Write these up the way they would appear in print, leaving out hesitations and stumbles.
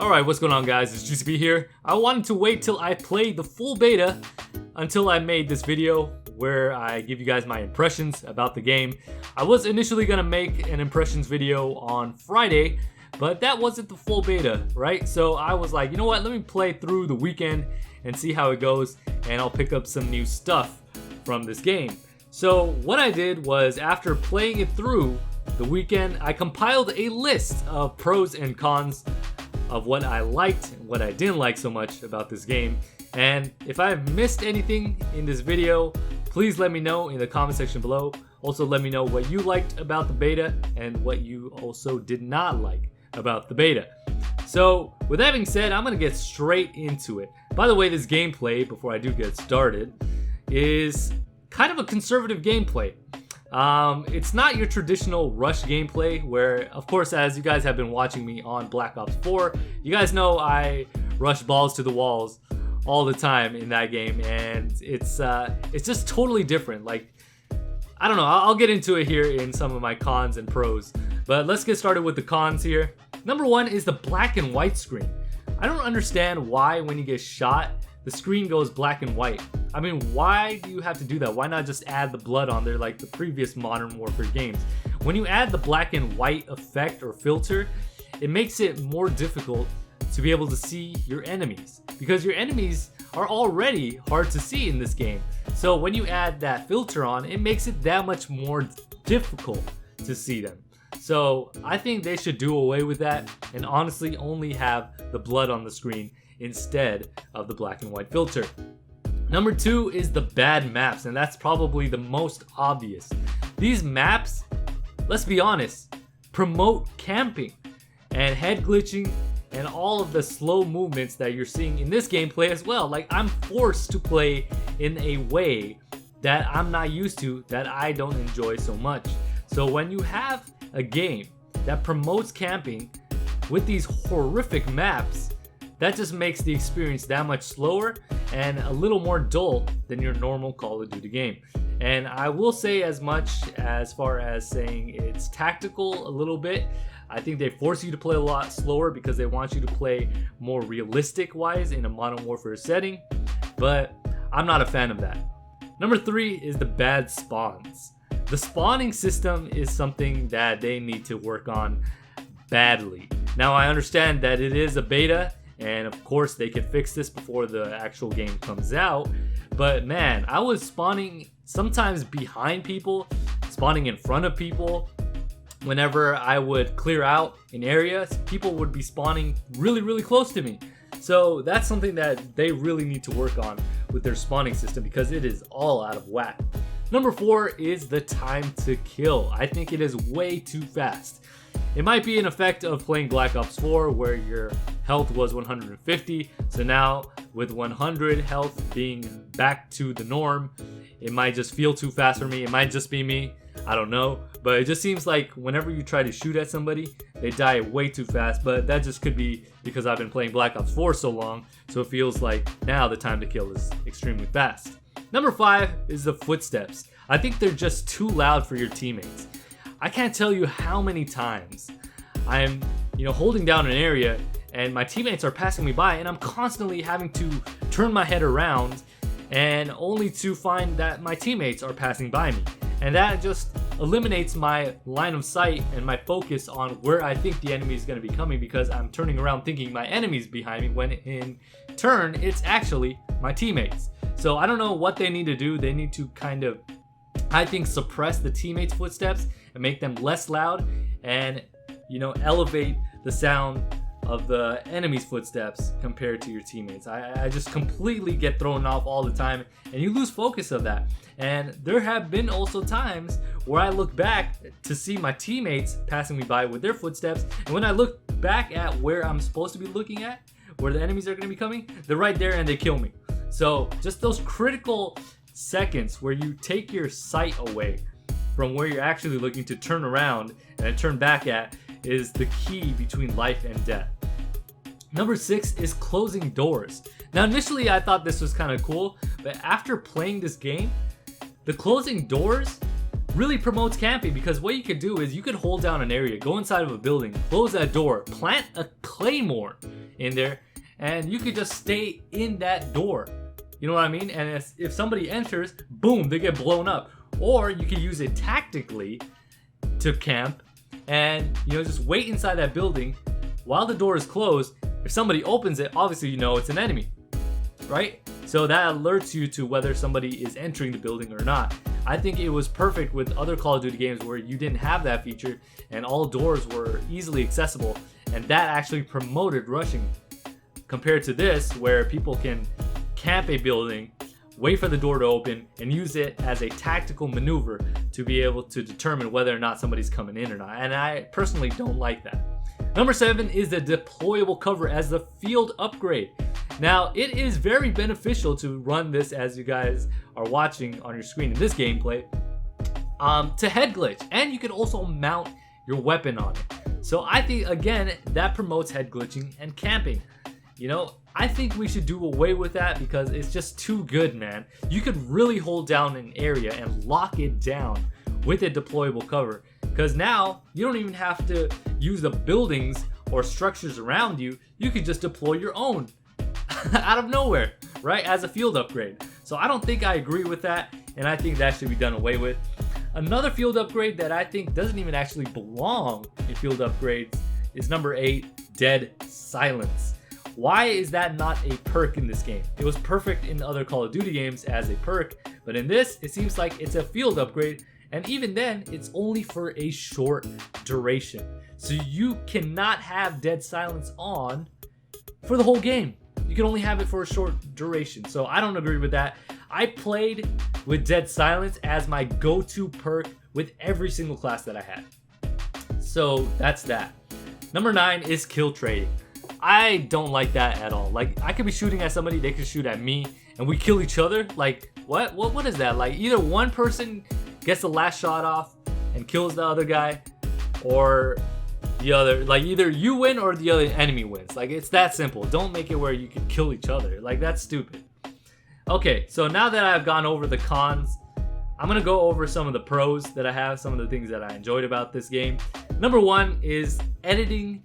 Alright, what's going on guys, it's GCB here. I wanted to wait till I played the full beta until I made this video where I give you guys my impressions about the game. I was initially going to make an impressions video on Friday, but that wasn't the full beta, right? So I was like, you know what, let me play through the weekend and see how it goes, and I'll pick up some new stuff from this game. So what I did was, after playing it through the weekend, I compiled a list of pros and cons of what I liked and what I didn't like so much about this game. And if I've missed anything in this video, please let me know in the comment section below. Also let me know what you liked about the beta and what you also did not like about the beta. So with that being said, I'm gonna get straight into it. By the way, this gameplay, before I do get started, is kind of a conservative gameplay. It's not your traditional rush gameplay where, of course, as you guys have been watching me on Black Ops 4, you guys know I rush balls to the walls all the time in that game, and it's just totally different. Like, I don't know, I'll get into it here in some of my cons and pros, but let's get started with the cons here. Number one is the black and white screen. I don't understand why when you get shot, the screen goes black and white. I mean, why do you have to do that? Why not just add the blood on there like the previous Modern Warfare games? When you add the black and white effect or filter, it makes it more difficult to be able to see your enemies, because your enemies are already hard to see in this game. So when you add that filter on, it makes it that much more difficult to see them. So I think they should do away with that and honestly only have the blood on the screen instead of the black and white filter. Number two is the bad maps, and that's probably the most obvious. These maps, let's be honest, promote camping and head glitching and all of the slow movements that you're seeing in this gameplay as well. Like, I'm forced to play in a way that I'm not used to, that I don't enjoy so much. So when you have a game that promotes camping with these horrific maps, that just makes the experience that much slower and a little more dull than your normal Call of Duty game. And I will say as much as far as saying it's tactical a little bit. I think they force you to play a lot slower because they want you to play more realistic wise in a Modern Warfare setting, but I'm not a fan of that. Number three is the bad spawns. The spawning system is something that they need to work on badly. Now I understand that it is a beta, and of course they can fix this before the actual game comes out, but man, I was spawning sometimes behind people, spawning in front of people. Whenever I would clear out an area, people would be spawning really close to me. So that's something that they really need to work on with their spawning system, because it is all out of whack. Number four is the time to kill. I think it is way too fast. It might be an effect of playing Black Ops 4 where your health was 150, so now with 100 health being back to the norm, it might just feel too fast for me. It might just be me, I don't know, but it just seems like whenever you try to shoot at somebody, they die way too fast. But that just could be because I've been playing Black Ops 4 so long, so it feels like now the time to kill is extremely fast. Number five is the footsteps. I think they're just too loud for your teammates. I can't tell you how many times I'm, holding down an area and my teammates are passing me by, and I'm constantly having to turn my head around and only to find that my teammates are passing by me. And that just eliminates my line of sight and my focus on where I think the enemy is going to be coming, because I'm turning around thinking my enemy's behind me when in turn it's actually my teammates. So I don't know what they need to do. They need to kind of, I think, suppress the teammates' footsteps and make them less loud, and elevate the sound of the enemy's footsteps compared to your teammates. I just completely get thrown off all the time, and you lose focus of that. And there have been also times where I look back to see my teammates passing me by with their footsteps, and when I look back at where I'm supposed to be looking at, where the enemies are going to be coming, they're right there and they kill me. So just those critical seconds where you take your sight away from where you're actually looking to turn around and turn back at is the key between life and death. Number six is closing doors. Now initially I thought this was kind of cool, but after playing this game, the closing doors really promotes camping, because what you could do is you could hold down an area, go inside of a building, close that door, plant a claymore in there, and you could just stay in that door. You know what I mean? And if somebody enters, boom, they get blown up. Or you can use it tactically to camp and, you know, just wait inside that building while the door is closed. If somebody opens it, obviously you know it's an enemy, right? So that alerts you to whether somebody is entering the building or not. I think it was perfect with other Call of Duty games where you didn't have that feature and all doors were easily accessible, and that actually promoted rushing, compared to this where people can camp a building, wait for the door to open, and use it as a tactical maneuver to be able to determine whether or not somebody's coming in or not. And I personally don't like that. Number 7 is the deployable cover as the field upgrade. Now, it is very beneficial to run this as you guys are watching on your screen in this gameplay to head glitch, and you can also mount your weapon on it. So I think, again, that promotes head glitching and camping. You know, I think we should do away with that because it's just too good, man. You could really hold down an area and lock it down with a deployable cover, because now you don't even have to use the buildings or structures around you. You could just deploy your own out of nowhere, right, as a field upgrade. So I don't think I agree with that, and I think that should be done away with. Another field upgrade that I think doesn't even actually belong in field upgrades is number 8, Dead Silence. Why is that not a perk in this game? It was perfect in other Call of Duty games as a perk, but in this, it seems like it's a field upgrade, and even then, it's only for a short duration. So you cannot have Dead Silence on for the whole game. You can only have it for a short duration. So I don't agree with that. I played with Dead Silence as my go-to perk with every single class that I had. So that's that. Number 9 is kill trading. I don't like that at all. Like, I could be shooting at somebody, they could shoot at me, and we kill each other. Like, what is that? Like, either one person gets the last shot off and kills the other guy, or the other, like, either you win or the other enemy wins. Like, it's that simple. Don't make it where you can kill each other. Like, that's stupid. Okay, so now that I've gone over the cons, I'm gonna go over some of the pros that I have, some of the things that I enjoyed about this game. Number 1 is editing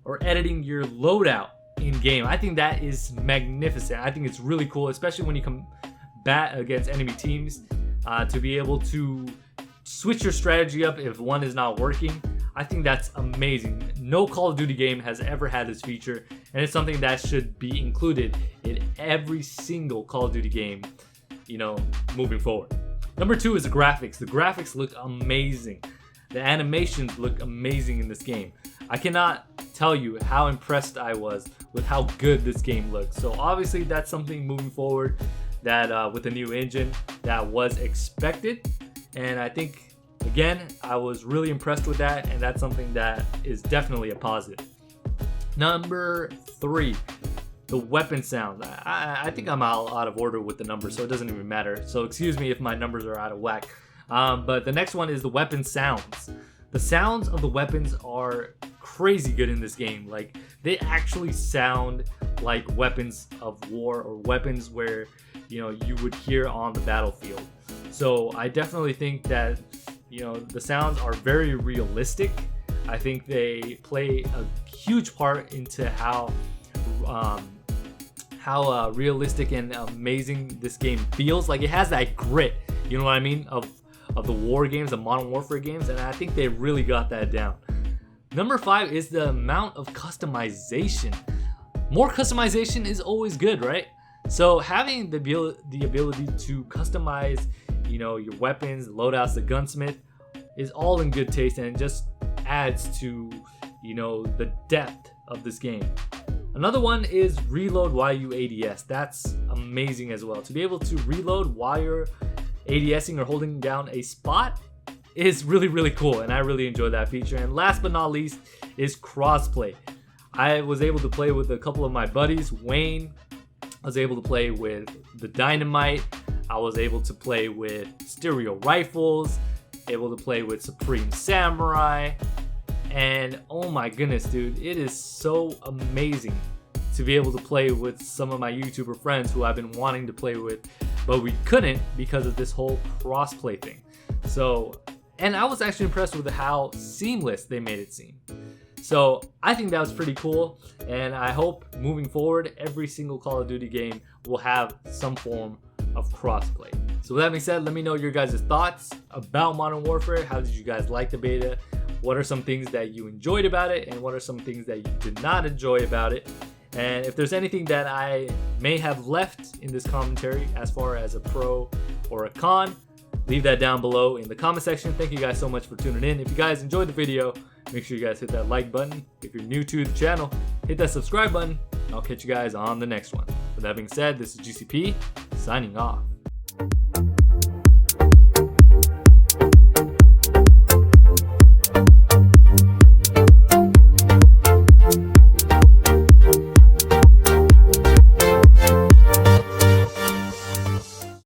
your loadout in game. I think that is magnificent. I think it's really cool, especially when you combat against enemy teams, to be able to switch your strategy up if one is not working. I think that's amazing. No Call of Duty game has ever had this feature, and it's something that should be included in every single Call of Duty game, you know, moving forward. Number 2 is the graphics. The graphics look amazing. The animations look amazing in this game. I cannot tell you how impressed I was with how good this game looks. So obviously that's something moving forward that with the new engine that was expected, and I think, again, I was really impressed with that, and that's something that is definitely a positive. Number 3, the weapon sound. I think I'm out of order with the numbers, so it doesn't even matter. So excuse me if my numbers are out of whack. But the next one is the weapon sounds. The sounds of the weapons are crazy good in this game. Like, they actually sound like weapons of war or weapons where, you know, you would hear on the battlefield. So I definitely think that, you know, the sounds are very realistic. I think they play a huge part into how realistic and amazing this game feels. Like, it has that grit, you know what I mean, of the war games, the Modern Warfare games, and I think they really got that down. Number 5 is the amount of customization. More customization is always good, right? So having the ability to customize, you know, your weapons, loadouts, the gunsmith is all in good taste, and it just adds to, you know, the depth of this game. Another one is reload while you ADS. That's amazing as well. To be able to reload while you're ADSing or holding down a spot is really, really cool, and I really enjoy that feature. And last but not least is crossplay. I was able to play with a couple of my buddies. Wayne, I was able to play with the Dynamite. I was able to play with Stereo Rifles, able to play with Supreme Samurai, and oh my goodness, dude, it is so amazing to be able to play with some of my YouTuber friends who I've been wanting to play with, but we couldn't because of this whole crossplay thing. So, and I was actually impressed with how seamless they made it seem. So I think that was pretty cool, and I hope moving forward, every single Call of Duty game will have some form of crossplay. So with that being said, let me know your guys' thoughts about Modern Warfare. How did you guys like the beta? What are some things that you enjoyed about it, and what are some things that you did not enjoy about it? And if there's anything that I may have left in this commentary as far as a pro or a con, leave that down below in the comment section. Thank you guys so much for tuning in. If you guys enjoyed the video, make sure you guys hit that like button. If you're new to the channel, hit that subscribe button, and I'll catch you guys on the next one. With that being said, this is GCP signing off.